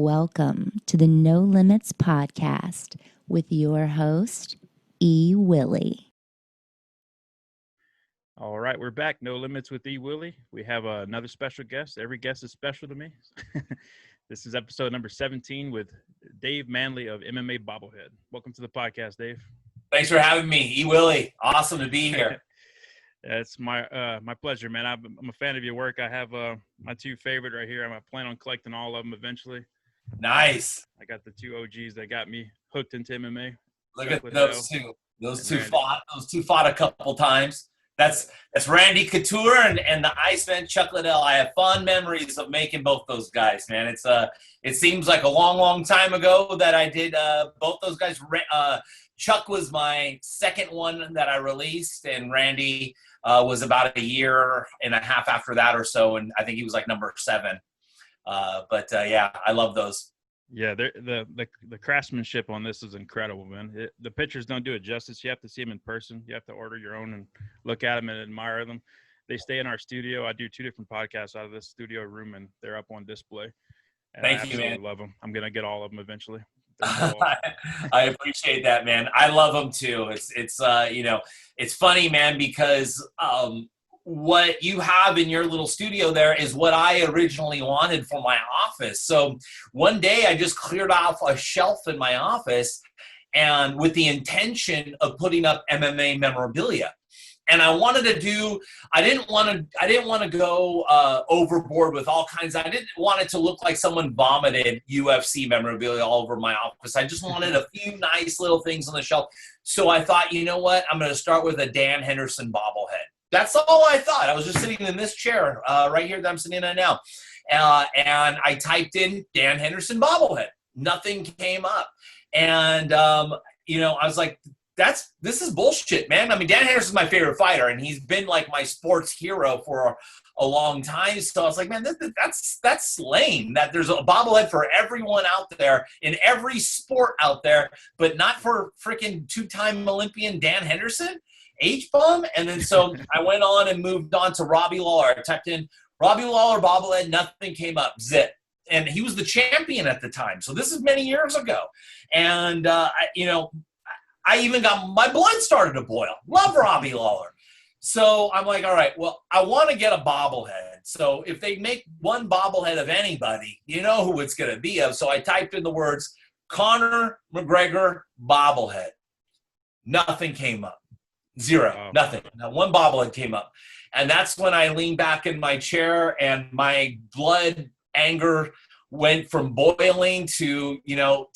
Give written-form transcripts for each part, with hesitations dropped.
Welcome to the No Limits podcast with your host, Willy. All right, we're back. No Limits with Willy. We have another special guest. Every guest is special to me. This is episode number 17 with Dave Manley of MMA Bobblehead. Welcome to the podcast, Dave. Thanks for having me, Willy. Awesome to be here. It's my pleasure, man. I'm a fan of your work. I have my two favorite right here. I plan on collecting all of them eventually. Nice. I got the two OGs that got me hooked into MMA. Look at those two. Those two fought a couple times. That's Randy Couture and the Iceman Chuck Liddell. I have fond memories of making both those guys, man. It seems like a long time ago that I did both those guys. Chuck was my second one that I released, and Randy was about a year and a half after that or so, and I think he was like number 7. Yeah, I love those. Yeah, the craftsmanship on this is incredible, man. The pictures don't do it justice. You have to see them in person. You have to order your own and look at them and admire them. They stay in our studio. I do 2 different podcasts out of this studio room, and they're up on display. And Thank you, man. I love them. I'm gonna get all of them eventually. I appreciate that, man. I love them too. It's funny, man, because what you have in your little studio there is what I originally wanted for my office. So one day I just cleared off a shelf in my office and with the intention of putting up MMA memorabilia. And I didn't want to go overboard with all kinds. I didn't want it to look like someone vomited UFC memorabilia all over my office. I just wanted a few nice little things on the shelf. So I thought, you know what? I'm going to start with a Dan Henderson bobblehead. That's all I thought. I was just sitting in this chair right here that I'm sitting in now. And I typed in Dan Henderson bobblehead. Nothing came up. And, I was like, this is bullshit, man. I mean, Dan Henderson's my favorite fighter, and he's been like my sports hero for a long time. So I was like, man, that's lame. That there's a bobblehead for everyone out there in every sport out there, but not for freaking 2-time Olympian Dan Henderson. H-bomb. And then so I went on and moved on to Robbie Lawler. I typed in Robbie Lawler bobblehead. Nothing came up. Zip. And he was the champion at the time. So this is many years ago. And I even got my blood started to boil. Love Robbie Lawler. So I'm like, all right, well, I want to get a bobblehead. So if they make one bobblehead of anybody, you know who it's going to be of. So I typed in the words Conor McGregor bobblehead. Nothing came up. Zero. Wow. Nothing. Not one bobblehead came up. And that's when I leaned back in my chair and my blood anger went from boiling to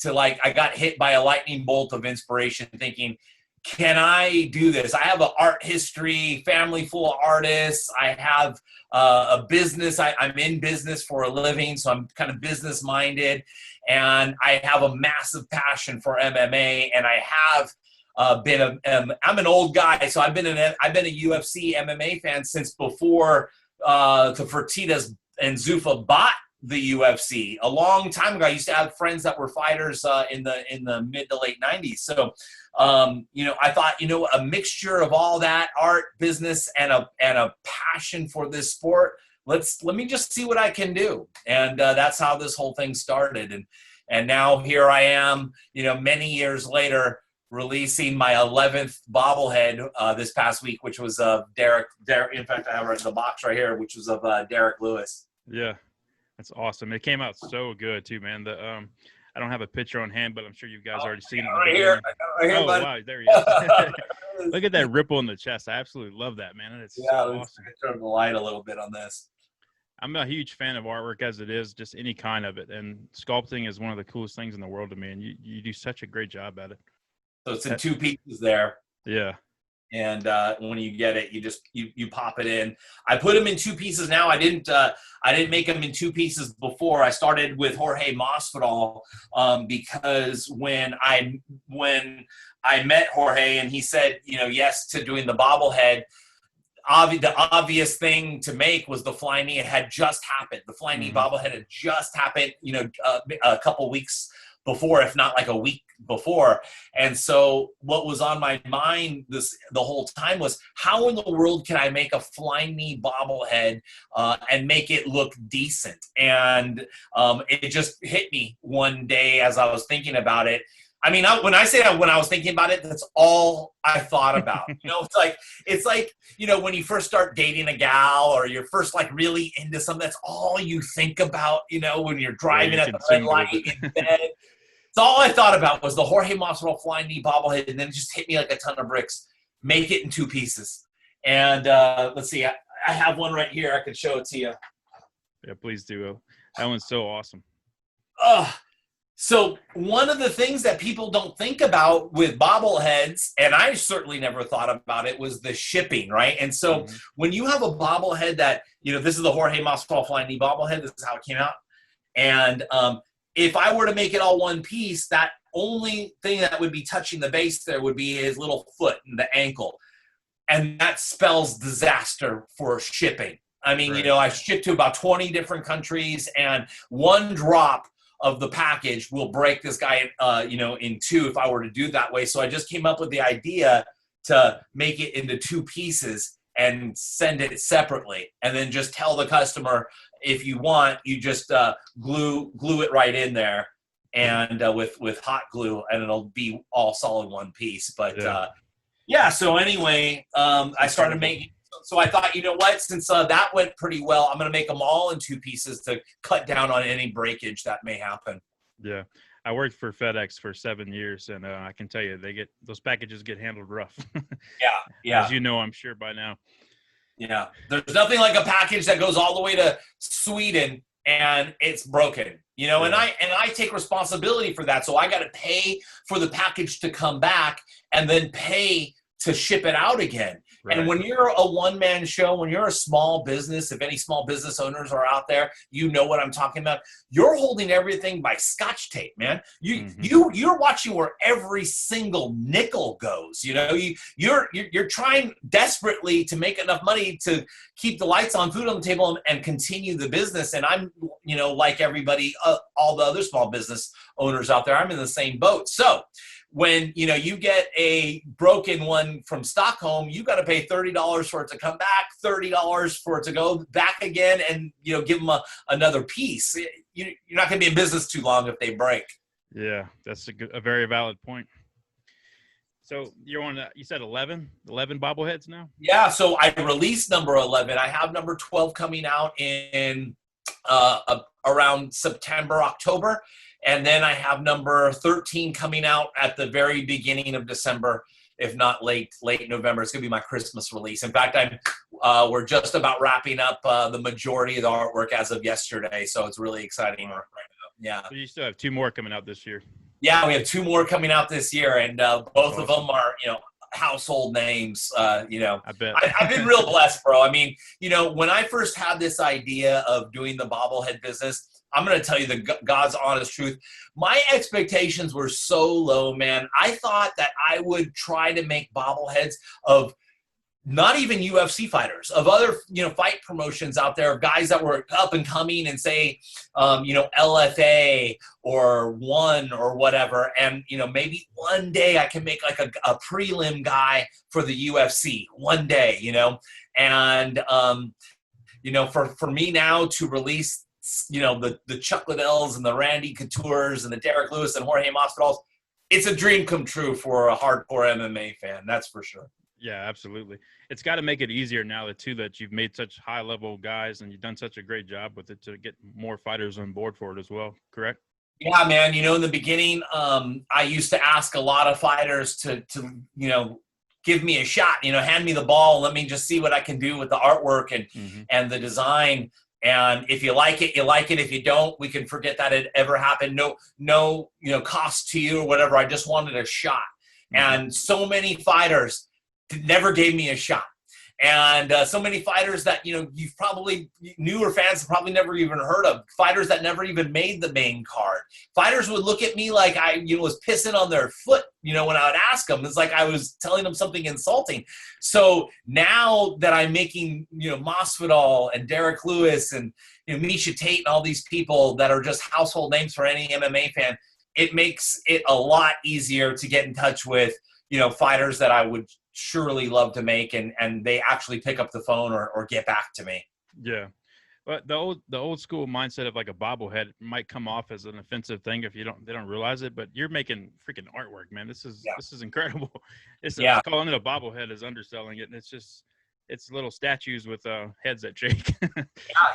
like I got hit by a lightning bolt of inspiration thinking, can I do this? I have an art history, family full of artists. I have a business. I'm in business for a living, so I'm kind of business minded. And I have a massive passion for MMA, and I have I'm an old guy, so I've been a UFC MMA fan since before the Fertitas and Zuffa bought the UFC a long time ago. I used to have friends that were fighters in the mid to late 90s. So I thought, a mixture of all that art, business, and a passion for this sport. Let me just see what I can do, and that's how this whole thing started. And now here I am, many years later, releasing my 11th bobblehead this past week, which was Derek. In fact, I have the box right here, which was of Derek Lewis. Yeah, that's awesome. It came out so good too, man. I don't have a picture on hand, but I'm sure you guys already seen it. Right here, oh, buddy. Wow, there you go. Look at that ripple in the chest. I absolutely love that, man. It's so awesome. Turn the light a little bit on this. I'm a huge fan of artwork as it is, just any kind of it. And sculpting is one of the coolest things in the world to me, and you do such a great job at it. So it's in 2 pieces there. Yeah. And when you get it, you pop it in. I put them in 2 pieces now. I didn't make them in 2 pieces before. I started with Jorge Masvidal because when I met Jorge and he said yes to doing the bobblehead, the obvious thing to make was the flying knee. It had just happened. The flying knee bobblehead had just happened. A couple weeks before, if not like a week before. And so what was on my mind the whole time was, how in the world can I make a fly knee bobblehead and make it look decent? And it just hit me one day as I was thinking about it. I mean, when I was thinking about it, that's all I thought about. It's like, when you first start dating a gal, or you're first like really into something, that's all you think about, when you're driving at the red light in bed. So all I thought about was the Jorge Masvidal flying knee bobblehead, and then it just hit me like a ton of bricks. Make it in 2 pieces. And let's see, I have one right here. I can show it to you. Yeah, please do. That one's so awesome. So one of the things that people don't think about with bobbleheads, and I certainly never thought about it, was the shipping, right? And so when you have a bobblehead that, this is the Jorge Masvidal flying knee bobblehead. This is how it came out. And if I were to make it all one piece, that only thing that would be touching the base there would be his little foot and the ankle. And that spells disaster for shipping. I mean, right. I ship to about 20 different countries, and one drop of the package will break this guy, in 2 if I were to do it that way. So I just came up with the idea to make it into 2 pieces and send it separately, and then just tell the customer, if you want, you just glue it right in there, and with hot glue, and it'll be all solid one piece. But so anyway, I started making. So I thought, since that went pretty well, I'm going to make them all in 2 pieces to cut down on any breakage that may happen. Yeah. I worked for FedEx for 7 years, and I can tell you, those packages get handled rough. Yeah. As you know, I'm sure by now. Yeah. There's nothing like a package that goes all the way to Sweden and it's broken, and I take responsibility for that. So I got to pay for the package to come back, and then pay to ship it out again. Right. And when you're a one-man show, when you're a small business, if any small business owners are out there, you know what I'm talking about. You're holding everything by Scotch tape, man. You're watching where every single nickel goes. You're trying desperately to make enough money to keep the lights on, food on the table, and continue the business. And I'm, like everybody, all the other small business owners out there, I'm in the same boat. So when you get a broken one from Stockholm, you got to pay $30 for it to come back, $30 for it to go back again, and give them another piece. You're not going to be in business too long if they break. Yeah, that's a very valid point. So you're on, you said 11 bobbleheads now? Yeah, so I released number 11. I have number 12 coming out in around September, October. And then I have number 13 coming out at the very beginning of December, if not late November. It's going to be my Christmas release. In fact, we're just about wrapping up the majority of the artwork as of yesterday. So it's really exciting right now. Yeah. So you still have 2 more coming out this year. Yeah, we have 2 more coming out this year, and both of them are, household names. I bet. I've been real blessed, bro. I mean, when I first had this idea of doing the bobblehead business, I'm going to tell you the God's honest truth. My expectations were so low, man. I thought that I would try to make bobbleheads of not even UFC fighters, of other, fight promotions out there, of guys that were up and coming and say, LFA or ONE or whatever. And, maybe one day I can make like a prelim guy for the UFC one day, and, for me now to release, the Chuck Liddells and the Randy Couture's and the Derek Lewis and Jorge Masvidal's, it's a dream come true for a hardcore MMA fan. That's for sure. Yeah, absolutely. It's got to make it easier now that you've made such high-level guys and you've done such a great job with it to get more fighters on board for it as well, correct? Yeah, man. In the beginning, I used to ask a lot of fighters to give me a shot, hand me the ball, let me just see what I can do with the artwork and the design. And if you like it, you like it. If you don't, we can forget that it ever happened. No, cost to you or whatever. I just wanted a shot. And so many fighters never gave me a shot. And so many fighters that, you've probably, newer fans have probably never even heard of. Fighters that never even made the main card. Fighters would look at me like I, was pissing on their foot, when I would ask them. It's like I was telling them something insulting. So now that I'm making, Masvidal and Derek Lewis and, Miesha Tate and all these people that are just household names for any MMA fan, it makes it a lot easier to get in touch with, fighters that I would surely love to make, and they actually pick up the phone or get back to me. Yeah. But the old school mindset of like a bobblehead might come off as an offensive thing if they don't realize it. But you're making freaking artwork, man. This is incredible. It's calling it a bobblehead is underselling it, and it's little statues with heads that shake.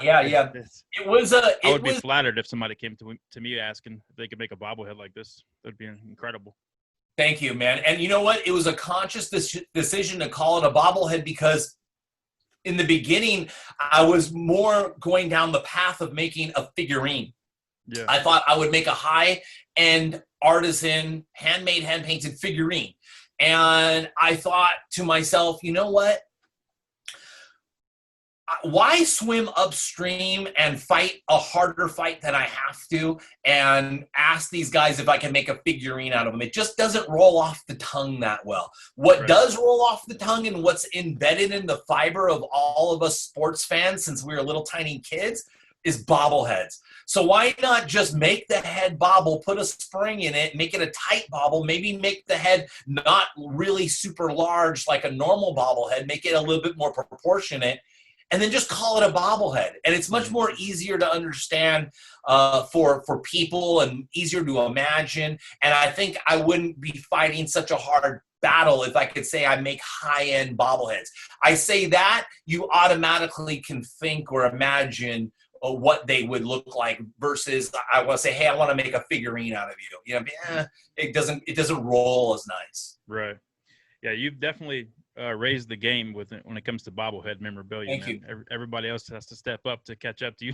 Yeah. I would be flattered if somebody came to me asking if they could make a bobblehead like this. That'd be incredible. Thank you, man. And you know what? It was a conscious decision to call it a bobblehead because in the beginning, I was more going down the path of making a figurine. Yeah. I thought I would make a high-end artisan, handmade, hand-painted figurine. And I thought to myself, you know what? Why swim upstream and fight a harder fight than I have to and ask these guys if I can make a figurine out of them? It just doesn't roll off the tongue that well. What does roll off the tongue and what's embedded in the fiber of all of us sports fans since we were little tiny kids is bobbleheads. So why not just make the head bobble, put a spring in it, make it a tight bobble, maybe make the head not really super large like a normal bobblehead, make it a little bit more proportionate, and then just call it a bobblehead. And it's much more easier to understand for people and easier to imagine. And I think I wouldn't be fighting such a hard battle if I could say I make high-end bobbleheads. I say that, you automatically can think or imagine what they would look like versus I want to say, hey, I want to make a figurine out of you. It doesn't roll as nice. Right. Yeah, you've definitely raised the game when it comes to bobblehead memorabilia. Thank man. you. Everybody else has to step up to catch up to you.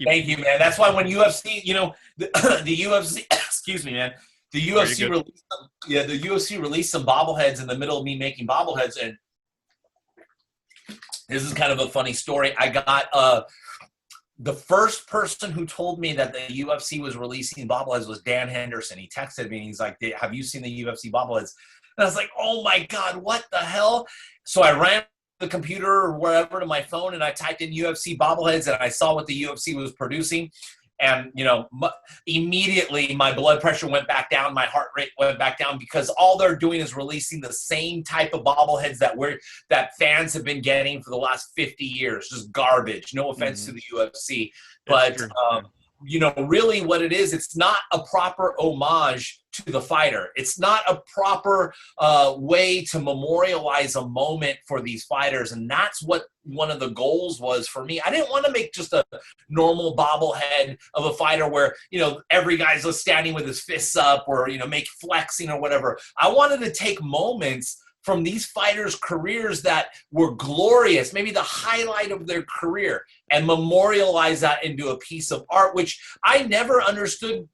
Thank you, man. That's why when UFC, the UFC, excuse me, man, the UFC released some bobbleheads in the middle of me making bobbleheads, and this is kind of a funny story. I got the first person who told me that the UFC was releasing bobbleheads was Dan Henderson. He texted me and he's like, have you seen the UFC bobbleheads? And I was like, oh my God, what the hell? So I ran the computer or wherever to my phone and I typed in UFC bobbleheads and I saw what the UFC was producing. And, immediately my blood pressure went back down. My heart rate went back down because all they're doing is releasing the same type of bobbleheads that fans have been getting for the last 50 years. Just garbage. No offense to the UFC. But, really what it is, it's not a proper homage to the fighter. It's not a proper way to memorialize a moment for these fighters. And that's what one of the goals was for me. I didn't want to make just a normal bobblehead of a fighter where, every guy's just standing with his fists up or, make flexing or whatever. I wanted to take moments from these fighters' careers that were glorious, maybe the highlight of their career, and memorialize that into a piece of art, which I never understood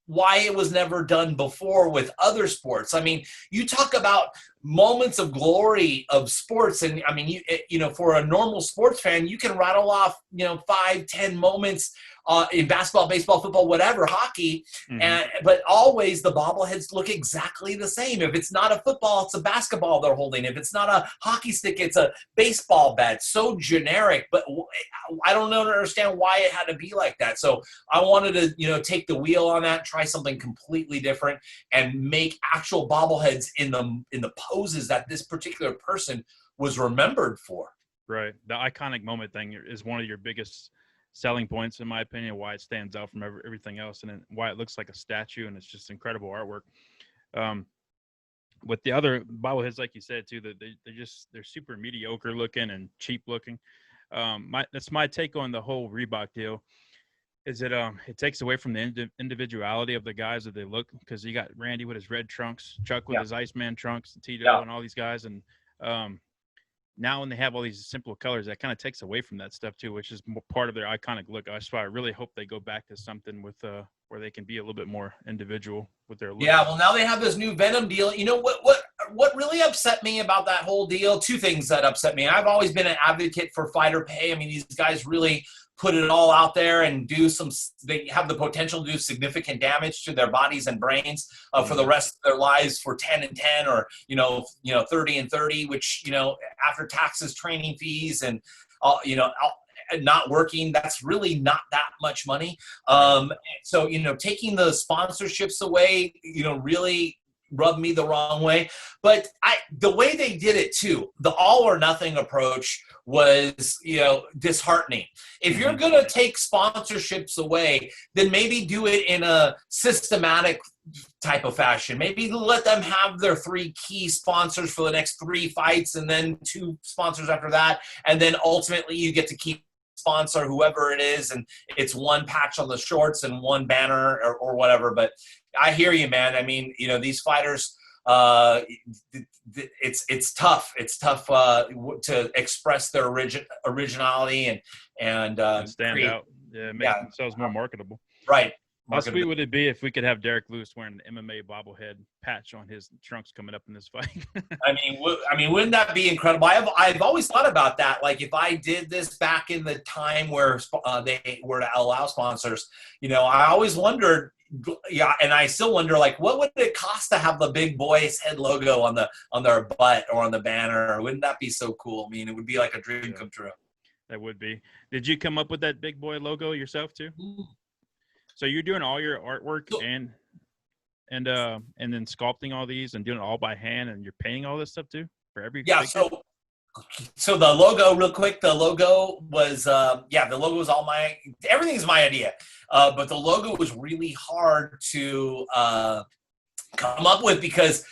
why it was never done before with other sports. I mean, you talk about moments of glory of sports, and I mean, for a normal sports fan, you can rattle off, 5-10 moments in basketball, baseball, football, whatever, hockey, but always the bobbleheads look exactly the same. If it's not a football, it's a basketball they're holding. If it's not a hockey stick, it's a baseball bat. So generic, but I don't understand why it had to be like that. So I wanted to, take the wheel on that, try something completely different, and make actual bobbleheads in the poses that this particular person was remembered for. Right. The iconic moment thing is one of your biggest selling points, in my opinion, why it stands out from everything else, and why it looks like a statue, and it's just incredible artwork. With the other bobbleheads, like you said too, that they're super mediocre looking and cheap looking. That's my take on the whole Reebok deal. Is it takes away from the individuality of the guys that they look, because you got Randy with his red trunks, Chuck with his Iceman trunks, Tito and all these guys, and now when they have all these simple colors, that kind of takes away from that stuff too, which is part of their iconic look. That's why I really hope they go back to something with where they can be a little bit more individual with their look. Yeah, well, now they have this new Venom deal. You know what really upset me about that whole deal? Two things that upset me. I've always been an advocate for fighter pay. I mean, these guys really put it all out there and they have the potential to do significant damage to their bodies and brains for the rest of their lives for 10 and 10 or 30 and 30, which after taxes, training fees, and not working, that's really not that much money. So, taking the sponsorships away, really rubbed me the wrong way. But the way they did it too, the all or nothing approach was, disheartening. If you're going to take sponsorships away, then maybe do it in a systematic type of fashion. Maybe let them have their 3 key sponsors for the next 3 fights and then 2 sponsors after that. And then ultimately you get to keep sponsor whoever it is, and it's 1 patch on the shorts and 1 banner or whatever. But I hear you, man. I mean, these fighters, it's tough. It's tough to express their originality and stand out. Yeah, make themselves more marketable. Right. How sweet would it be if we could have Derek Lewis wearing an MMA bobblehead patch on his trunks coming up in this fight? I mean, wouldn't that be incredible? I've always thought about that. Like, if I did this back in the time where they were to allow sponsors, I always wondered, and I still wonder, like, what would it cost to have the big boys head logo on their butt or on the banner? Wouldn't that be so cool? I mean, it would be like a dream come true. That would be. Did you come up with that big boy logo yourself too? So you're doing all your artwork and then sculpting all these and doing it all by hand, and you're painting all this stuff too for every So the logo, real quick, the logo was the logo was everything's my idea, but the logo was really hard to come up with because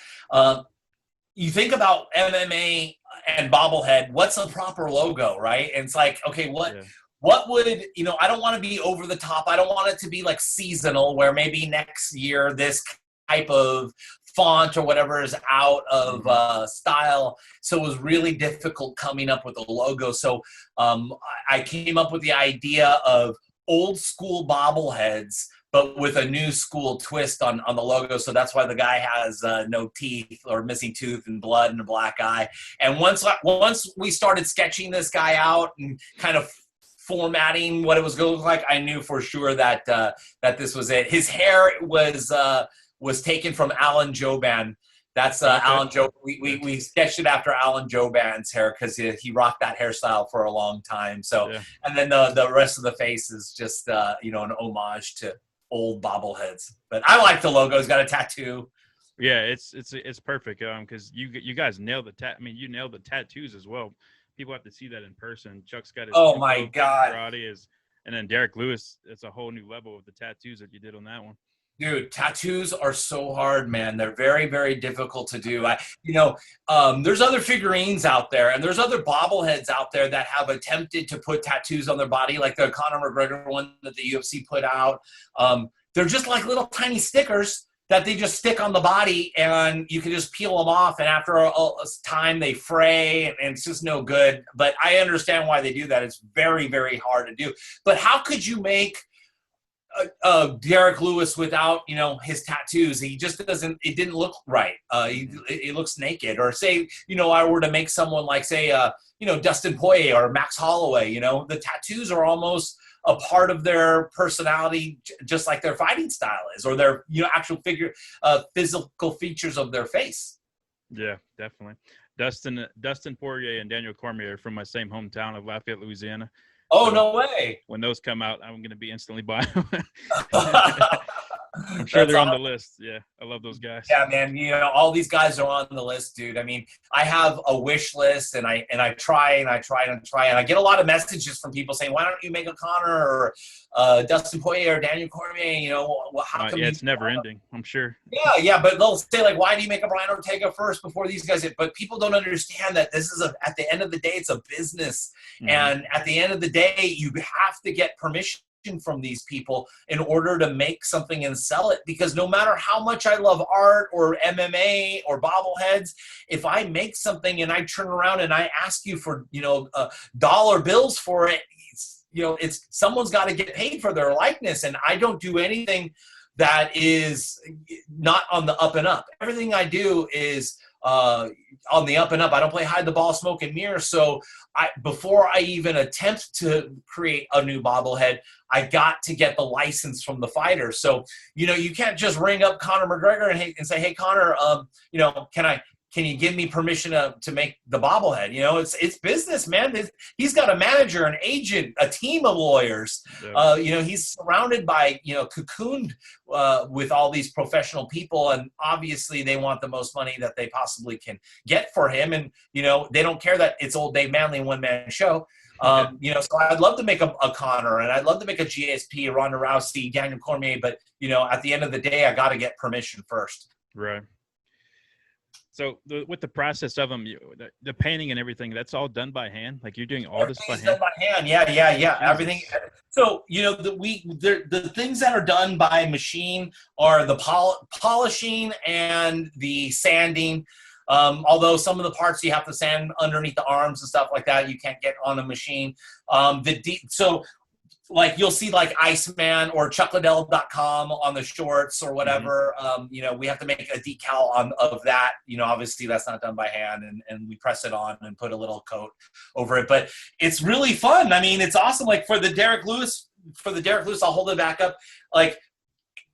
you think about MMA and bobblehead, what's a proper logo, right? And it's like, okay, what would, I don't want to be over the top. I don't want it to be like seasonal where maybe next year this type of font or whatever is out of style. So it was really difficult coming up with a logo. So I came up with the idea of old school bobbleheads, but with a new school twist on the logo. So that's why the guy has no teeth or missing tooth and blood and a black eye. And once we started sketching this guy out and kind of formatting what it was going to look like, I knew for sure that this was it. His hair was taken from Alan Joban. That's Alan Joban. We sketched it after Alan Joban's hair because he rocked that hairstyle for a long time. So, and then the rest of the face is just an homage to old bobbleheads. But I like the logo. He's got a tattoo. Yeah, it's perfect because you guys nailed the you nailed the tattoos as well. People have to see that in person. Chuck's got his my God karate and then Derek Lewis. It's a whole new level of the tattoos that you did on that one. Dude, tattoos are so hard, man. They're very, very difficult to do. There's other figurines out there, and there's other bobbleheads out there that have attempted to put tattoos on their body, like the Conor McGregor one that the UFC put out. They're just like little tiny stickers that they just stick on the body, and you can just peel them off, and after a time they fray, and it's just no good. But I understand why they do that. It's very, very hard to do. But how could you make Derek Lewis without his tattoos? He just doesn't. It didn't look right. He looks naked. Or say I were to make someone like say Dustin Poirier or Max Holloway. The tattoos are almost a part of their personality, just like their fighting style is, or their actual physical features of their face. Yeah, definitely. Dustin Poirier and Daniel Cormier are from my same hometown of Lafayette, Louisiana. Oh, so no way. When those come out, I'm going to be instantly buying them. I'm sure they're on the list. Yeah, I love those guys. Yeah, man. All these guys are on the list, dude. I mean, I have a wish list, and I try, and I get a lot of messages from people saying, "Why don't you make a Conor or Dustin Poirier or Daniel Cormier?" How come? Yeah, it's never ending. I'm sure. Yeah, but they'll say like, "Why do you make a Brian Ortega first before these guys?" But people don't understand that this is at the end of the day, it's a business, and at the end of the day, you have to get permission from these people in order to make something and sell it, because no matter how much I love art or MMA or bobbleheads, if I make something and I turn around and I ask you for dollar bills for it, it's someone's got to get paid for their likeness, and I don't do anything that is not on the up and up. Everything I do is on the up and up. I don't play hide the ball, smoke and mirror. So before I even attempt to create a new bobblehead, I got to get the license from the fighter. So, you can't just ring up Conor McGregor and say, "Hey, Conor, can can you give me permission to make the bobblehead? You know, it's business, man. He's got a manager, an agent, a team of lawyers. Yeah. You know, he's surrounded by, you know, cocooned with all these professional people, and obviously they want the most money that they possibly can get for him. And, you know, they don't care that it's old Dave Manley one-man show. You know, so I'd love to make a Conor, and I'd love to make a GSP, a Ronda Rousey, Daniel Cormier, but, you know, at the end of the day, I got to get permission first. Right. So with the process of them, the painting and everything, that's all done by hand? Like you're doing all this by hand? Done by hand. Yeah. Jesus. Everything. So, you know, the things that are done by machine are the polishing and the sanding. Although some of the parts you have to sand underneath the arms and stuff like that, you can't get on a machine. So like you'll see like Iceman or chuckliddell.com on the shorts or whatever. You know, we have to make a decal of that. You know, obviously that's not done by hand, and we press it on and put a little coat over it. But it's really fun. I mean, it's awesome. Like for the Derek Lewis, I'll hold it back up. Like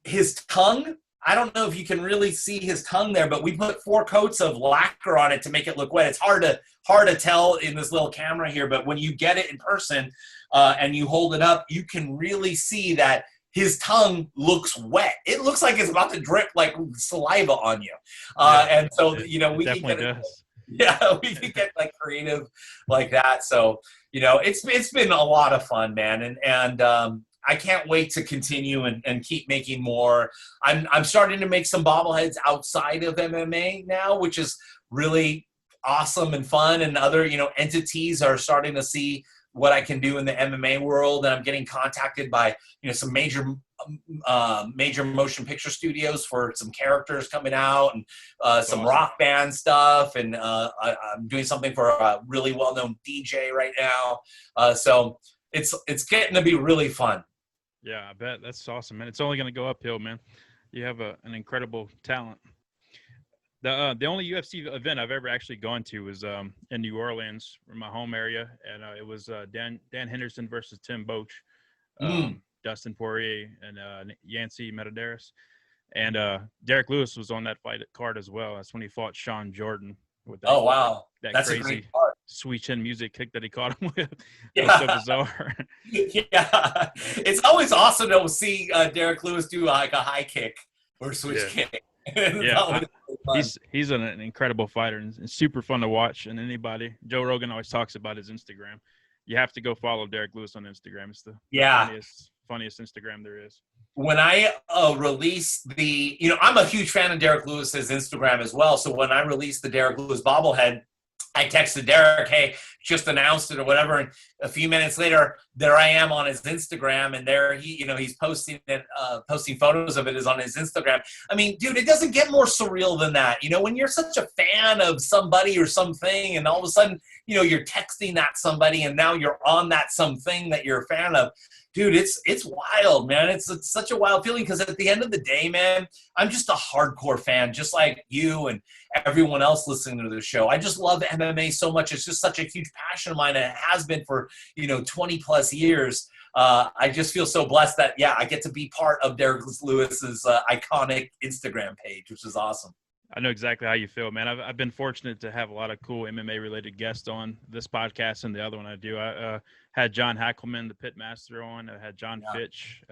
his tongue, I don't know if you can really see his tongue there, but we put 4 coats of lacquer on it to make it look wet. It's hard to tell in this little camera here, but when you get it in person and you hold it up, you can really see that his tongue looks wet. It looks like it's about to drip like saliva on you. And so, you know, we can get like creative like that. So, you know, it's been a lot of fun, man. And I can't wait to continue and keep making more. I'm starting to make some bobbleheads outside of MMA now, which is really awesome and fun. And other, you know, entities are starting to see what I can do in the MMA world. And I'm getting contacted by, you know, some major motion picture studios for some characters coming out, and some rock band stuff. And I'm doing something for a really well-known DJ right now. So it's getting to be really fun. Yeah, I bet. That's awesome, man. It's only going to go uphill, man. You have an incredible talent. The only UFC event I've ever actually gone to was in New Orleans, in my home area, and it was Dan Henderson versus Tim Boach, Dustin Poirier, and Yancy Medeiros. And Derek Lewis was on that fight card as well. That's when he fought Sean Jordan. With that, wow. That's crazy a great part. sweet chin music kick that he caught him with. Yeah. That was so bizarre. Yeah. It's always awesome to see Derek Lewis do like a high kick or switch kick. Yeah. He's an incredible fighter, and it's super fun to watch. And anybody, Joe Rogan always talks about his Instagram. You have to go follow Derek Lewis on Instagram. It's the funniest Instagram there is. When I released you know, I'm a huge fan of Derek Lewis's Instagram as well. So when I released the Derek Lewis bobblehead, I texted Derek, hey, just announced it or whatever. And a few minutes later, there I am on his Instagram, and there he's posting it, posting photos of it is on his Instagram. I mean, dude, it doesn't get more surreal than that. You know, when you're such a fan of somebody or something, and all of a sudden, you know, you're texting that somebody, and now you're on that something that you're a fan of. Dude, it's wild, man. It's such a wild feeling, because at the end of the day, man, I'm just a hardcore fan, just like you and everyone else listening to the show. I just love MMA so much. It's just such a huge passion of mine, and it has been for, you know, 20 plus years. I just feel so blessed that, I get to be part of Derek Lewis's iconic Instagram page, which is awesome. I know exactly how you feel, man. I've been fortunate to have a lot of cool MMA related guests on this podcast and the other one I do. I had John Hackelman, the Pit Master, on. I had John Fitch,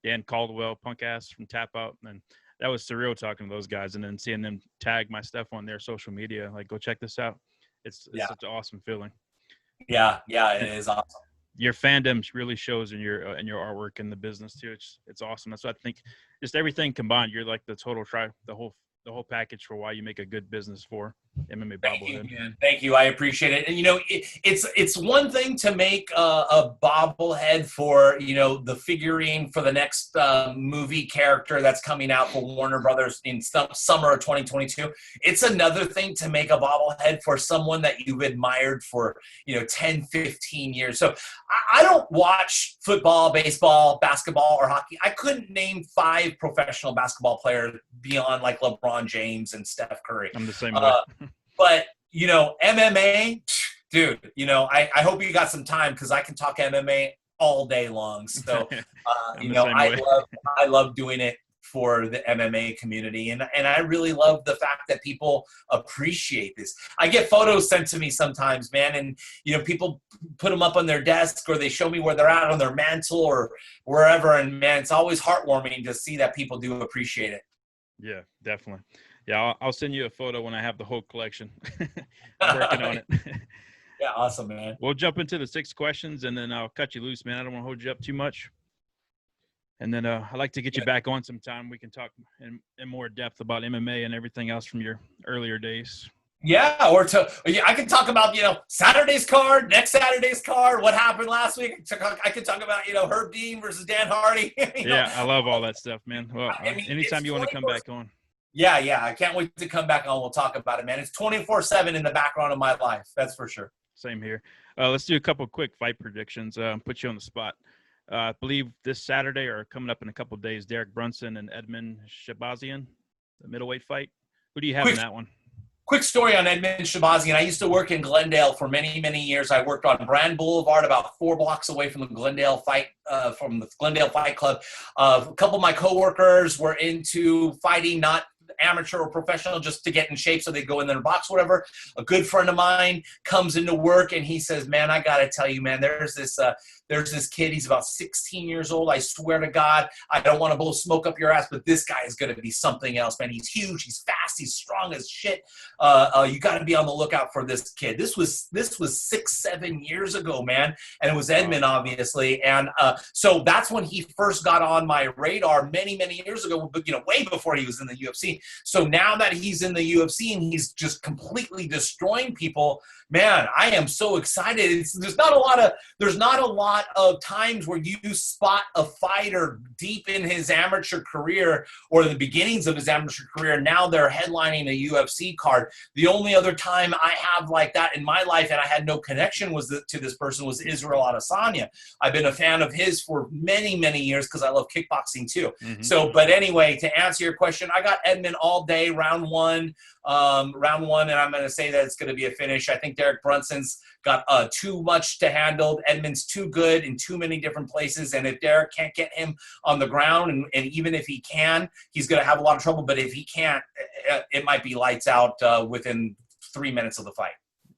Dan Caldwell, punk ass from Tap Out, and that was surreal talking to those guys, and then seeing them tag my stuff on their social media, like, go check this out. It's such an awesome feeling. Yeah, it is awesome. Your fandom really shows in your artwork and the business too. It's awesome. That's what I think. Just everything combined, you're like the total the whole package for why you make a good business for MMA Bobblehead. Thank you. I appreciate it. And, you know, it's one thing to make a bobblehead for, you know, the figurine for the next movie character that's coming out for Warner Brothers in summer of 2022. It's another thing to make a bobblehead for someone that you've admired for, you know, 10, 15 years. So I don't watch football, baseball, basketball, or hockey. I couldn't name 5 professional basketball players beyond like LeBron James and Steph Curry. I'm the same way. But, you know, MMA, dude, you know, I hope you got some time, because I can talk MMA all day long. So, you know, I love doing it for the MMA community. And I really love the fact that people appreciate this. I get photos sent to me sometimes, man. And, you know, people put them up on their desk or they show me where they're at on their mantle or wherever. And man, it's always heartwarming to see that people do appreciate it. Yeah, definitely. Yeah, I'll send you a photo when I have the whole collection. I'm working on it. Yeah, awesome, man. We'll jump into the 6 questions, and then I'll cut you loose, man. I don't want to hold you up too much. And then I'd like to get you back on sometime. We can talk in more depth about MMA and everything else from your earlier days. Yeah, I can talk about, you know, Saturday's card, next Saturday's card, what happened last week. I could talk about, you know, Herb Dean versus Dan Hardy. Yeah, I love all that stuff, man. Well, anytime you want to come back on. Yeah, I can't wait to come back on. We'll talk about it, man. It's 24/7 in the background of my life. That's for sure. Same here. Let's do a couple quick fight predictions. Put you on the spot. I believe this Saturday or coming up in a couple of days, Derek Brunson and Edmund Shabazian, the middleweight fight. Who do you have in that one? Quick story on Edmund Shabazian. I used to work in Glendale for many, many years. I worked on Brand Boulevard, about 4 blocks away from the Glendale Fight Club. A couple of my coworkers were into fighting, not amateur or professional, just to get in shape so they go in their box, whatever. A good friend of mine comes into work and he says, man, I got to tell you, man, there's this kid. He's about 16 years old. I swear to God, I don't want to blow smoke up your ass, but this guy is going to be something else, man. He's huge. He's fast. He's strong as shit. You got to be on the lookout for this kid. This was 6-7 years ago, man. And it was Edmund, obviously. And so that's when he first got on my radar many, many years ago, but, you know, way before he was in the UFC. So now that he's in the UFC and he's just completely destroying people, man, I am so excited. There's not a lot of times where you spot a fighter deep in his amateur career or the beginnings of his amateur career. Now they're headlining a UFC card. The only other time I have like that in my life, and I had no connection to this person, was Israel Adesanya. I've been a fan of his for many, many years because I love kickboxing too. Mm-hmm. So, but anyway, to answer your question, I got Edmund all day, round one, and I'm going to say that it's going to be a finish. I think Derek Brunson's got too much to handle. Edmund's too good in too many different places, and if Derek can't get him on the ground, and even if he can, he's going to have a lot of trouble. But if he can't, it might be lights out within 3 minutes of the fight.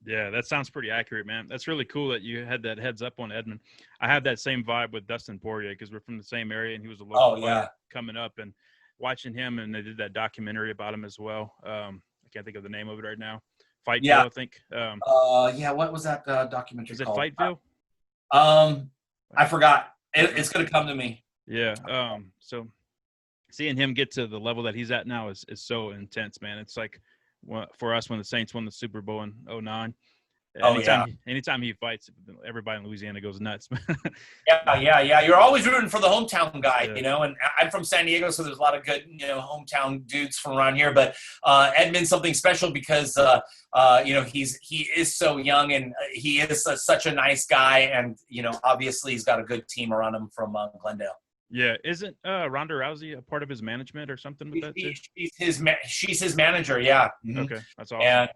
Yeah, that sounds pretty accurate, man. That's really cool that you had that heads up on Edmund. I have that same vibe with Dustin Poirier because we're from the same area, and he was a local fighter coming up, and watching him, and they did that documentary about him as well. I can't think of the name of it right now. Fightville, I think. What was that documentary called? Is it Fightville? I forgot. It's going to come to me. Yeah. So seeing him get to the level that he's at now is so intense, man. It's like for us when the Saints won the Super Bowl in 2009. Anytime he fights, everybody in Louisiana goes nuts. Yeah. You're always rooting for the hometown guy, you know, and I'm from San Diego, so there's a lot of good, you know, hometown dudes from around here. But Edmund's something special because, you know, he is so young and he is such a nice guy. And, you know, obviously he's got a good team around him from Glendale. Yeah, isn't Ronda Rousey a part of his management or something with that too? She's his manager. Yeah. Mm-hmm. Okay, that's awesome. And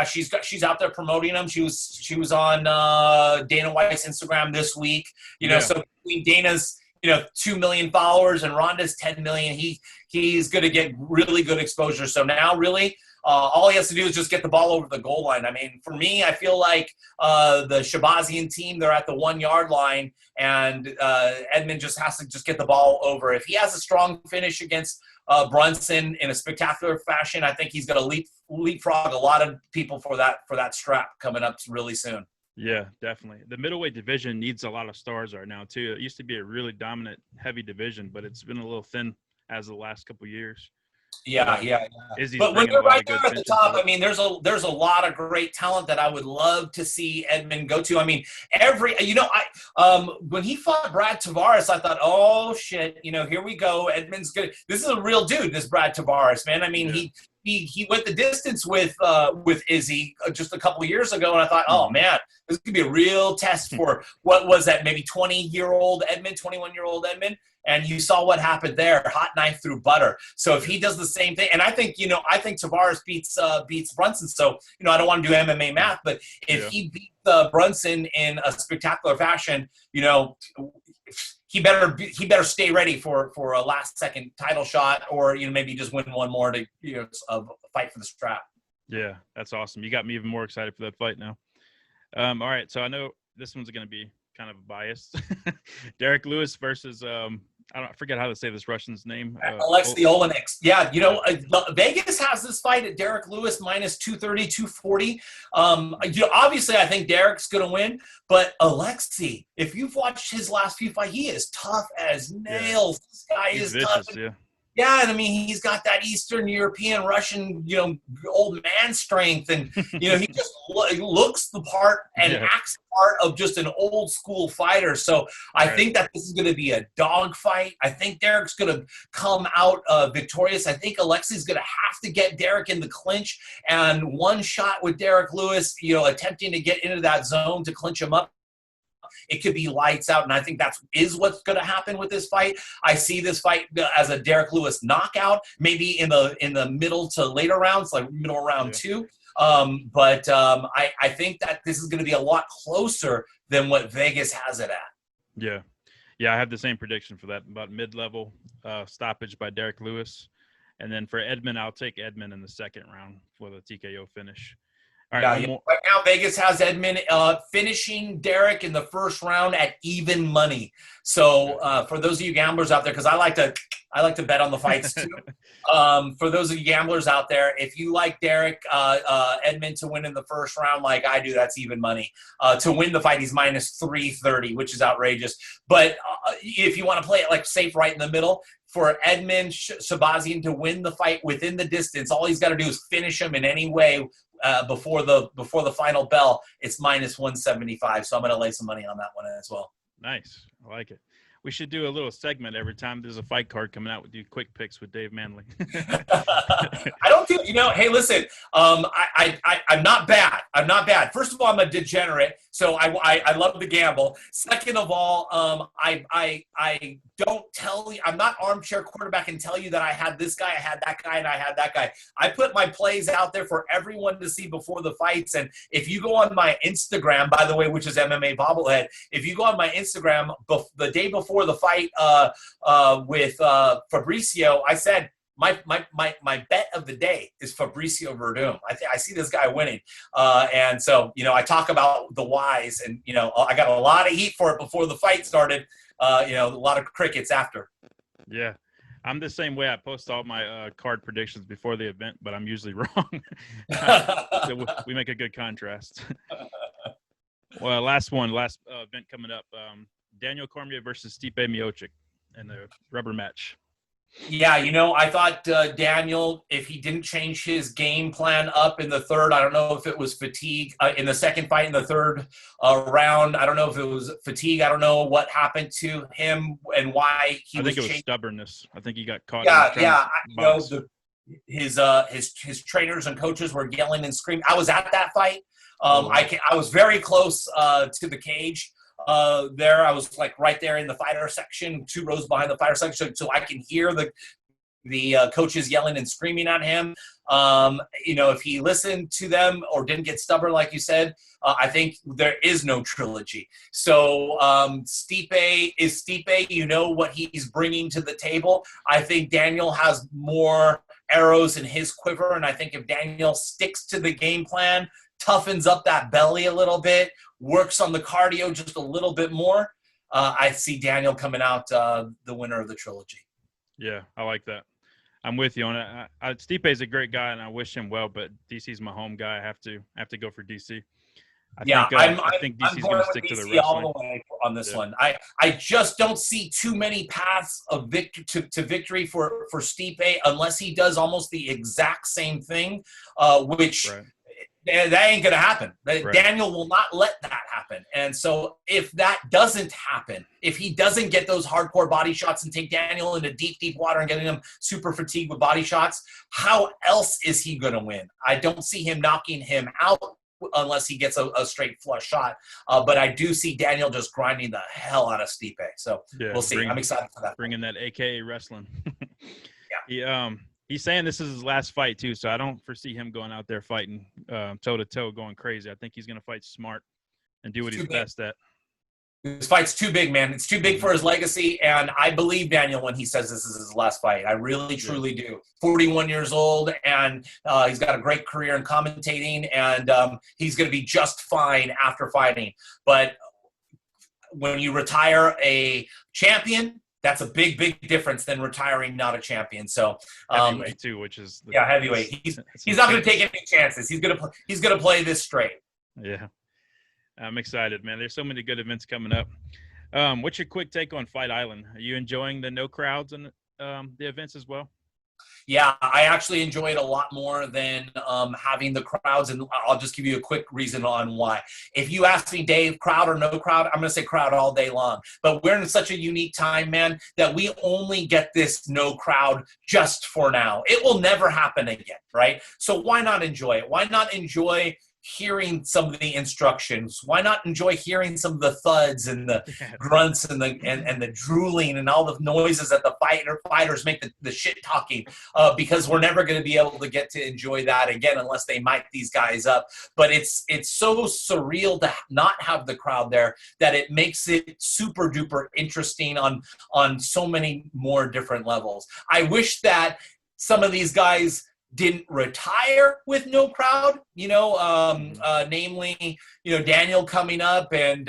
she's out there promoting him. She was on Dana White's Instagram this week. You know, so between Dana's 2 million followers and Ronda's 10 million, he's going to get really good exposure. So now really. All he has to do is just get the ball over the goal line. I mean, for me, I feel like the Shabazian team, they're at the 1 yard line, and Edmund just has to just get the ball over. If he has a strong finish against Brunson in a spectacular fashion, I think he's going to leapfrog a lot of people for that strap coming up really soon. Yeah, definitely. The middleweight division needs a lot of stars right now too. It used to be a really dominant, heavy division, but it's been a little thin as the last couple of years. Yeah. But when you're right there at the top, I mean, there's a lot of great talent that I would love to see Edmund go to. I mean, when he fought Brad Tavares, I thought, oh shit, you know, here we go. Edmund's good. This is a real dude, this Brad Tavares, man. I mean, he went the distance with Izzy just a couple of years ago, and I thought, oh man, this could be a real test for what was that, maybe 20-year-old Edmund, 21-year-old Edmund. And you saw what happened there, hot knife through butter. So if he does the same thing, and I think Tavares beats Brunson. So, you know, I don't want to do MMA math, but if he beats Brunson in a spectacular fashion, you know, he better stay ready for a last second title shot, or maybe just win one more to fight for the strap. Yeah, that's awesome. You got me even more excited for that fight now. All right, so I know this one's going to be kind of biased. Derek Lewis versus I forget how to say this Russian's name. Alexei Olenek. Yeah, Vegas has this fight at Derek Lewis minus 230, 240. Obviously, I think Derek's going to win, but Alexei, if you've watched his last few fights, he is tough as nails. Yeah. This guy is vicious, tough. Yeah. Yeah, and I mean, he's got that Eastern European, Russian, old man strength, and he just looks the part and acts the part of just an old school fighter. So I think that this is going to be a dog fight. I think Derek's going to come out victorious. I think Alexei's going to have to get Derek in the clinch, and one shot with Derek Lewis, attempting to get into that zone to clinch him up. It could be lights out, and I think that is what's going to happen with this fight. I see this fight as a Derek Lewis knockout, maybe in the middle to later rounds, like middle round 2. But I think that this is going to be a lot closer than what Vegas has it at. Yeah, I have the same prediction for that, about mid-level stoppage by Derek Lewis. And then for Edmund, I'll take Edmund in the second round for the TKO finish. All right, right now Vegas has Edmund finishing Derek in the first round at even money. So for those of you gamblers out there, because I like to bet on the fights too. For those of you gamblers out there, if you like Derek Edmund to win in the first round like I do, that's even money. To win the fight, he's minus 330, which is outrageous. But if you want to play it like safe right in the middle, for Edmund Shabazian to win the fight within the distance, all he's got to do is finish him in any way before the final bell. It's minus 175. So I'm going to lay some money on that one as well. Nice. I like it. We should do a little segment every time there's a fight card coming out. We do quick picks with Dave Manley. I don't do, hey, listen, I'm not bad. I'm not bad. First of all, I'm a degenerate, so I love to gamble. Second of all, I don't tell you, I'm not armchair quarterback and tell you that I had this guy, I had that guy, and I had that guy. I put my plays out there for everyone to see before the fights. And if you go on my Instagram, by the way, which is MMA Bobblehead, if you go on my Instagram the day before the fight with Fabricio, I said my bet of the day is Fabricio Verdum. I see this guy winning, and so I talk about the whys, and I got a lot of heat for it before the fight started. A lot of crickets after. Yeah, I'm the same way. I post all my card predictions before the event, but I'm usually wrong. So we make a good contrast. Well, last event coming up. Daniel Cormier versus Stipe Miocic in the rubber match. Yeah, I thought Daniel, if he didn't change his game plan up in the third, I don't know if it was fatigue in the second fight in the third round. I don't know if it was fatigue. I don't know what happened to him and why he was. I think it was stubbornness. I think he got caught. His trainers and coaches were yelling and screaming. I was at that fight. I was very close to the cage. There, I was like right there in the fighter section, 2 rows behind the fighter section, so I can hear the coaches yelling and screaming at him. If he listened to them or didn't get stubborn, like you said, I think there is no trilogy. So Stipe is Stipe. What he's bringing to the table. I think Daniel has more arrows in his quiver, and I think if Daniel sticks to the game plan, toughens up that belly a little bit, works on the cardio just a little bit more, I see Daniel coming out the winner of the trilogy. Yeah, I like that. I'm with you on it. Stipe's a great guy, and I wish him well, but DC's my home guy. I have to go for DC. I think DC's going to stick to the wrestling all the way on this one. I just don't see too many paths of victory for Stipe unless he does almost the exact same thing, which – that ain't going to happen. Right. Daniel will not let that happen. And so if that doesn't happen, if he doesn't get those hardcore body shots and take Daniel into deep, deep water and getting him super fatigued with body shots, how else is he going to win? I don't see him knocking him out unless he gets a straight flush shot. But I do see Daniel just grinding the hell out of Stipe. So we'll see. I'm excited for that. Bringing that AKA wrestling. Yeah. He's saying this is his last fight, too, so I don't foresee him going out there fighting toe-to-toe, going crazy. I think he's going to fight smart and do what he's best at. This fight's too big, man. It's too big for his legacy, and I believe Daniel when he says this is his last fight. I really, truly do. 41 years old, and he's got a great career in commentating, and he's going to be just fine after fighting. But when you retire a champion, that's a big, big difference than retiring not a champion. So heavyweight too, which is heavyweight. He's not going to take any chances. He's going to play this straight. Yeah. I'm excited, man. There's so many good events coming up. What's your quick take on Fight Island? Are you enjoying the no crowds and the events as well? Yeah, I actually enjoy it a lot more than having the crowds, and I'll just give you a quick reason on why. If you ask me, Dave, crowd or no crowd, I'm going to say crowd all day long. But we're in such a unique time, man, that we only get this no crowd just for now. It will never happen again, right? So why not enjoy it? Why not enjoy hearing some of the instructions? Why not enjoy hearing some of the thuds and the grunts and the drooling and all the noises that the fighters make, the shit talking, because we're never going to be able to get to enjoy that again unless they mic these guys up. But it's so surreal to not have the crowd there that it makes it super duper interesting on so many more different levels. I wish that some of these guys didn't retire with no crowd, namely, Daniel coming up, and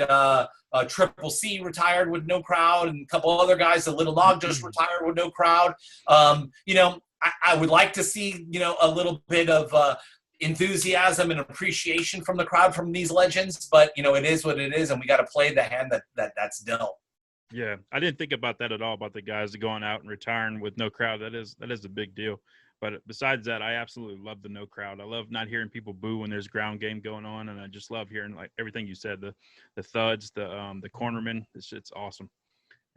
Triple C retired with no crowd, and a couple other guys, the Little Nog just retired with no crowd. I would like to see, a little bit of enthusiasm and appreciation from the crowd from these legends, but, it is what it is, and we got to play the hand that's dealt. Yeah, I didn't think about that at all, about the guys going out and retiring with no crowd. That is a big deal. But besides that, I absolutely love the no crowd. I love not hearing people boo when there's ground game going on, and I just love hearing like everything you said, the thuds, the cornermen. It's awesome.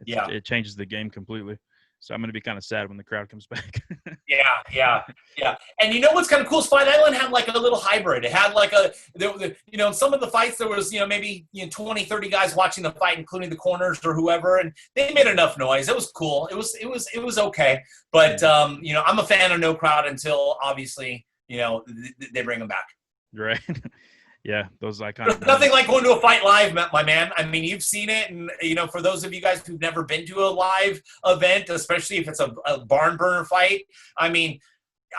It changes the game completely. So I'm going to be kind of sad when the crowd comes back. Yeah. And what's kind of cool is Fight Island had like a little hybrid. It had like some of the fights there was, maybe 20, 30 guys watching the fight, including the corners or whoever, and they made enough noise. It was cool. It was okay. But, I'm a fan of no crowd until obviously, they bring them back. Right. Yeah, those iconic. There's nothing like going to a fight live, my man. I mean, you've seen it, and for those of you guys who've never been to a live event, especially if it's a barn burner fight, I mean,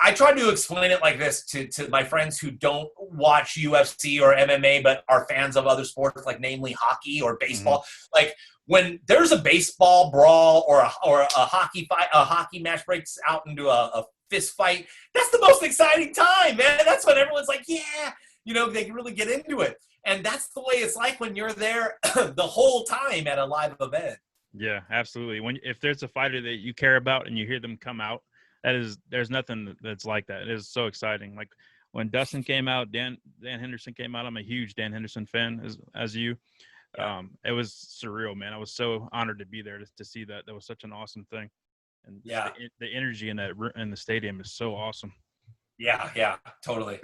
I try to explain it like this to my friends who don't watch UFC or MMA but are fans of other sports, like namely hockey or baseball. Mm-hmm. Like when there's a baseball brawl or a hockey fight, a hockey match breaks out into a fist fight, that's the most exciting time, man. That's when everyone's like, yeah. They can really get into it. And that's the way it's like when you're there the whole time at a live event. Yeah, absolutely. If there's a fighter that you care about and you hear them come out, there's nothing that's like that. It is so exciting. Like when Dustin came out, Dan Henderson came out. I'm a huge Dan Henderson fan as you. Yeah. It was surreal, man. I was so honored to be there to see that. That was such an awesome thing. And the energy in the stadium is so awesome. Yeah, totally.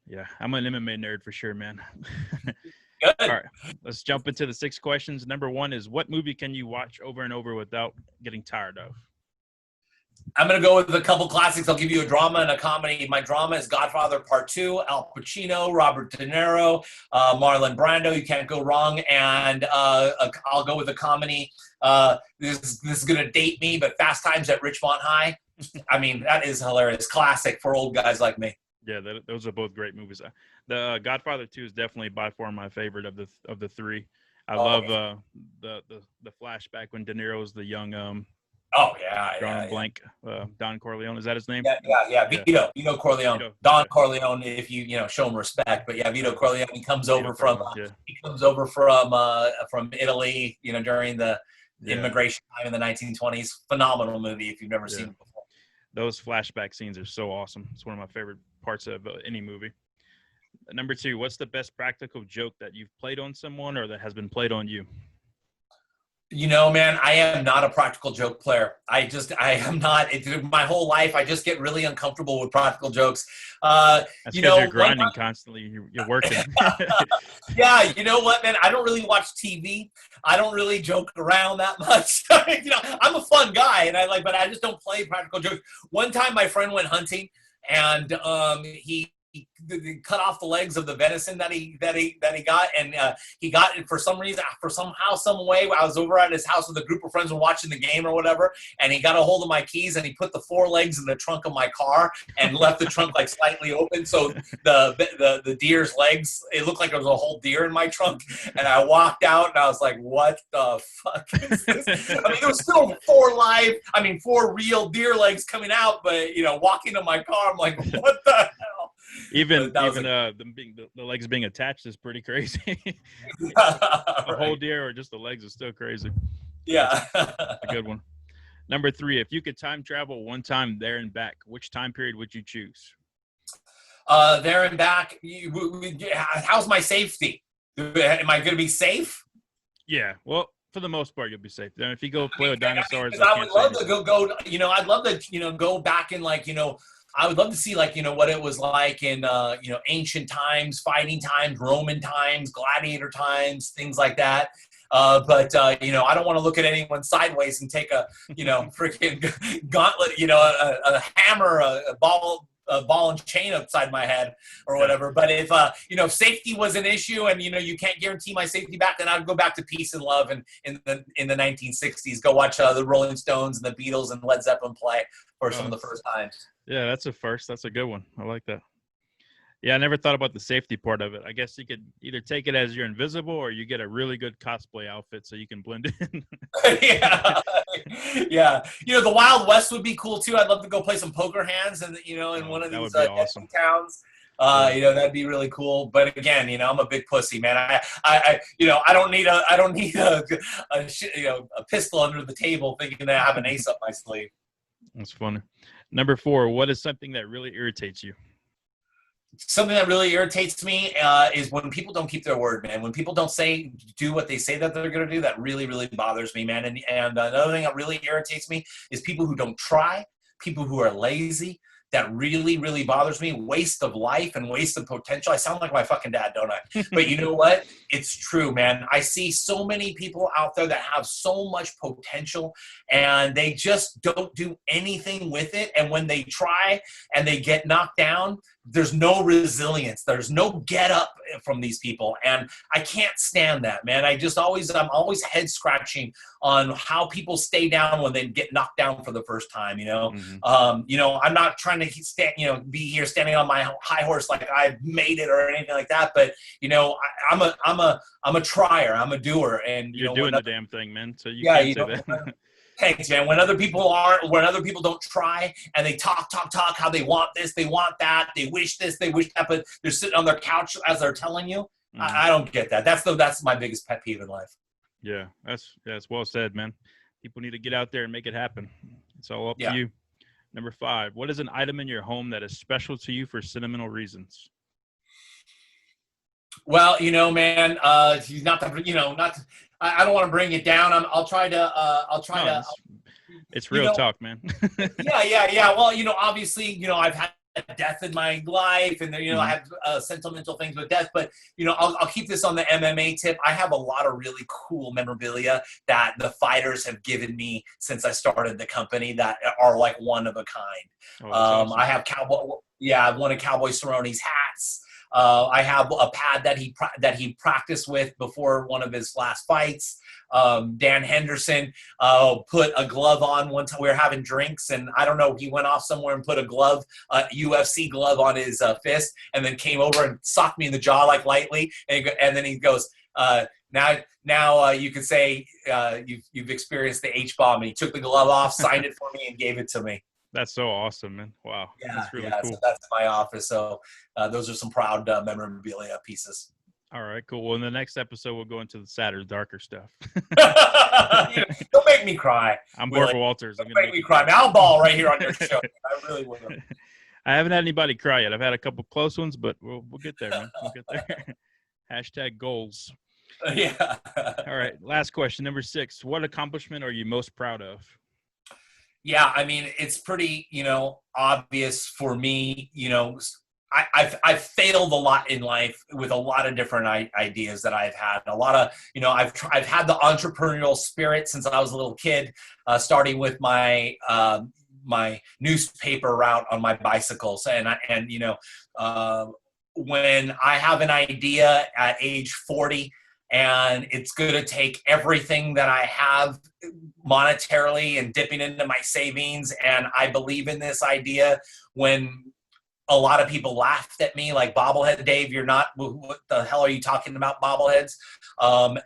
Yeah, I'm an MMA nerd for sure, man. Good. All right, let's jump into the 6 questions. Number 1 is, what movie can you watch over and over without getting tired of? I'm going to go with a couple classics. I'll give you a drama and a comedy. My drama is Godfather Part 2, Al Pacino, Robert De Niro, Marlon Brando. You can't go wrong. And I'll go with a comedy. This is going to date me, but Fast Times at Ridgemont High. I mean, that is hilarious. Classic for old guys like me. Yeah, those are both great movies. The Godfather 2 is definitely by far my favorite of the 3. I love the flashback when De Niro's the young blank Don Corleone. Is that his name? Yeah. Vito Corleone. Don Corleone, if you show him respect. But yeah, Vito Corleone. He comes over from Italy. During the immigration time in the 1920s. Phenomenal movie if you've never seen it before. Those flashback scenes are so awesome. It's one of my favorite parts of any movie. Number 2, what's the best practical joke that you've played on someone or that has been played on you? Man, I am not a practical joke player. I am not. My whole life, I just get really uncomfortable with practical jokes. That's because you're grinding constantly. You're working. Yeah, you know what, man? I don't really watch TV. I don't really joke around that much. I'm a fun guy, but I just don't play practical jokes. One time, my friend went hunting, and he he cut off the legs of the venison that he got, and he got it for some reason, some way. I was over at his house with a group of friends and watching the game or whatever, and he got a hold of my keys and he put the 4 legs in the trunk of my car and left the trunk like slightly open, so the deer's legs, it looked like there was a whole deer in my trunk. And I walked out and I was like, what the fuck is this? I mean, there was still 4 real deer legs coming out, but walking to my car, I'm like, what the hell? Even the legs being attached is pretty crazy. A whole deer or just the legs is still crazy. Yeah. A good one. Number 3, if you could time travel one time there and back, which time period would you choose? There and back. How's my safety? Am I going to be safe? Yeah. Well, for the most part, you'll be safe. Then if you go play with dinosaurs, I would love to go. I'd love to go back and I would love to see what it was like in ancient times, fighting times, Roman times, gladiator times, things like that. But I don't want to look at anyone sideways and take a freaking gauntlet, a hammer, a ball and chain upside my head or whatever. But if safety was an issue and you can't guarantee my safety back, then I'd go back to peace and love and in the 1960s, go watch the Rolling Stones and the Beatles and Led Zeppelin play for some of the first times. Yeah, that's a first. That's a good one. I like that. Yeah, I never thought about the safety part of it. I guess you could either take it as you're invisible or you get a really good cosplay outfit so you can blend in. Yeah. The Wild West would be cool too. I'd love to go play some poker hands and in one of these awesome towns. That'd be really cool. But again, I'm a big pussy, man. I don't need a pistol under the table thinking that I have an ace up my sleeve. That's funny. Number 4, what is something that really irritates you? Something that really irritates me is when people don't keep their word, man. When people don't do what they say that they're going to do, that really, really bothers me, man. And another thing that really irritates me is people who don't try, people who are lazy. That really, really bothers me. Waste of life and waste of potential. I sound like my fucking dad, don't I? But you know what? It's true, man. I see so many people out there that have so much potential and they just don't do anything with it. And when they try and they get knocked down, there's no resilience. There's no get up from these people. And I can't stand that, man. I'm always head scratching on how people stay down when they get knocked down for the first time, Mm-hmm. I'm not trying to be here standing on my high horse like I've made it or anything like that. But, I'm a trier. I'm a doer. And you're doing the damn thing, man. So you can't say that. Thanks, man. When other people don't try and they talk how they want this, they want that, they wish this, they wish that, but they're sitting on their couch as they're telling you. Mm-hmm. I don't get that. That's my biggest pet peeve in life. Yeah, that's well said, man. People need to get out there and make it happen. It's all up to you. Number 5, what is an item in your home that is special to you for sentimental reasons? Well, man, I don't want to bring it down. I'll try to. It's real talk, man. Yeah. Well, obviously, I've had death in my life, and I have sentimental things with death. But I'll keep this on the MMA tip. I have a lot of really cool memorabilia that the fighters have given me since I started the company that are like one of a kind. Awesome. I have one of Cowboy Cerrone's hats. I have a pad that he practiced with before one of his last fights. Dan Henderson put a glove on one time. We were having drinks, and I don't know, he went off somewhere and put a glove, UFC glove on his fist, and then came over and socked me in the jaw like lightly. And then he goes, now you can say you've experienced the H-bomb. And he took the glove off, signed it for me, and gave it to me. That's so awesome, man. Wow. Yeah, that's really cool. So that's my office. So those are some proud memorabilia pieces. All right, cool. Well, in the next episode, we'll go into the sadder, darker stuff. Don't make me cry. I'm Barbara Walters. Don't make me cry. I'll bawl right here on your show. I really will. I haven't had anybody cry yet. I've had a couple close ones, but we'll get there, man. We'll get there. # goals. Yeah. All right, last question, number 6. What accomplishment are you most proud of? Yeah, I mean, it's pretty, obvious for me. I've failed a lot in life with a lot of different ideas that I've had. A lot of, I've had the entrepreneurial spirit since I was a little kid, starting with my my newspaper route on my bicycles. And when I have an idea at age 40 and it's going to take everything that I have monetarily and dipping into my savings, and I believe in this idea, when a lot of people laughed at me like, bobblehead Dave, you're not, what the hell are you talking about, bobbleheads?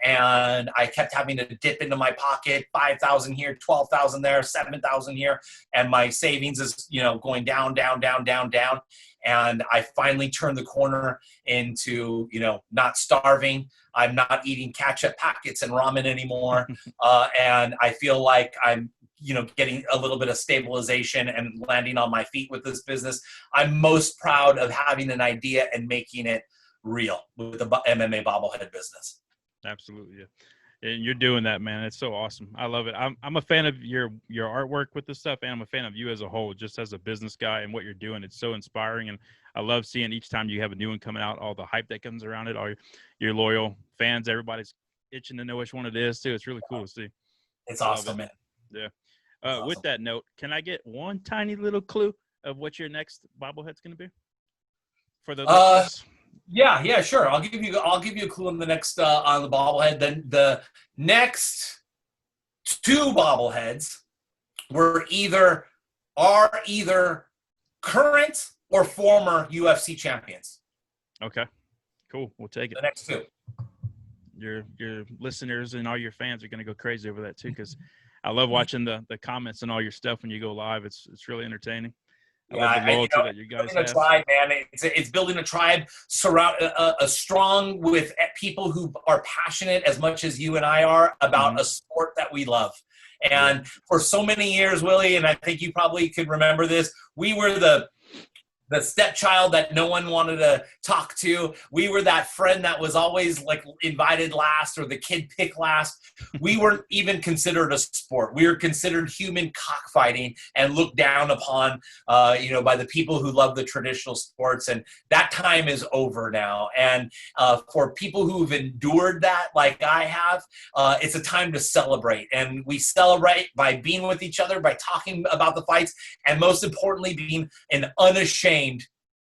And I kept having to dip into my pocket, 5,000 here, 12,000 there, 7,000 here. And my savings is, going down, down, down, down, down. And I finally turned the corner into, not starving. I'm not eating ketchup packets and ramen anymore. And I feel like I'm, getting a little bit of stabilization and landing on my feet with this business. I'm most proud of having an idea and making it real with the MMA Bobblehead business. Absolutely. Yeah. And you're doing that, man. It's so awesome. I love it. I'm a fan of your artwork with this stuff, and I'm a fan of you as a whole, just as a business guy and what you're doing. It's so inspiring, and I love seeing each time you have a new one coming out, all the hype that comes around it, all your loyal fans. Everybody's itching to know which one it is too. It's really cool to see. It's awesome, man. Yeah. Awesome. With that note, can I get one tiny little clue of what your next bobblehead's going to be for the listeners? Yeah, sure. I'll give you a clue on the next on the bobblehead. Then the next two bobbleheads are either current or former UFC champions. Okay, cool. We'll take it. The next two. Your listeners and all your fans are going to go crazy over that too, because I love watching the comments and all your stuff when you go live. It's really entertaining. I love the loyalty that you guys have. Tribe, man. It's building a tribe strong with people who are passionate as much as you and I are about a sport that we love. And for so many years, Willie, and I think you probably could remember this, we were the stepchild that no one wanted to talk to. We were that friend that was always like invited last, or the kid picked last. We weren't even considered a sport. We were considered human cockfighting and looked down upon, by the people who love the traditional sports. And that time is over now. And for people who've endured that, like I have, it's a time to celebrate. And we celebrate by being with each other, by talking about the fights, and most importantly, being an unashamed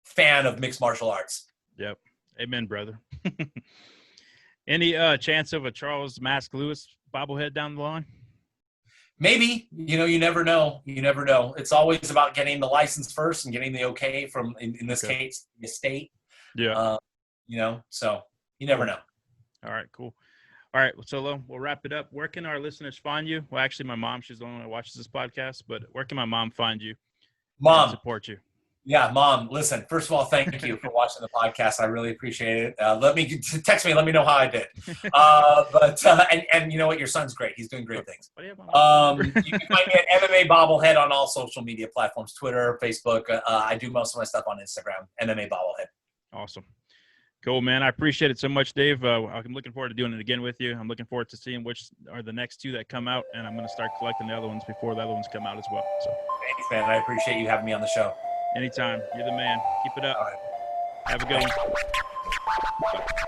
fan of mixed martial arts. Yep. Amen, brother. Any chance of a Charles Mask Lewis bobblehead down the line? Maybe. You never know. It's always about getting the license first and getting the okay from, in this case, the state. Yeah. So you never know. All right, cool. All right, so we'll wrap it up. Where can our listeners find you? Well, actually, my mom, she's the only one that watches this podcast, but where can my mom find you? Mom. Support you. Yeah, Mom, listen, first of all, thank you for watching the podcast. I really appreciate it. Text me, let me know how I did. And you know what? Your son's great. He's doing great things. You can find me at MMA Bobblehead on all social media platforms, Twitter, Facebook. I do most of my stuff on Instagram, MMA Bobblehead. Awesome. Cool, man. I appreciate it so much, Dave. I'm looking forward to doing it again with you. I'm looking forward to seeing which are the next two that come out, and I'm going to start collecting the other ones before the other ones come out as well. So, thanks, man. I appreciate you having me on the show. Anytime. You're the man. Keep it up. All right. Have a good one. Bye.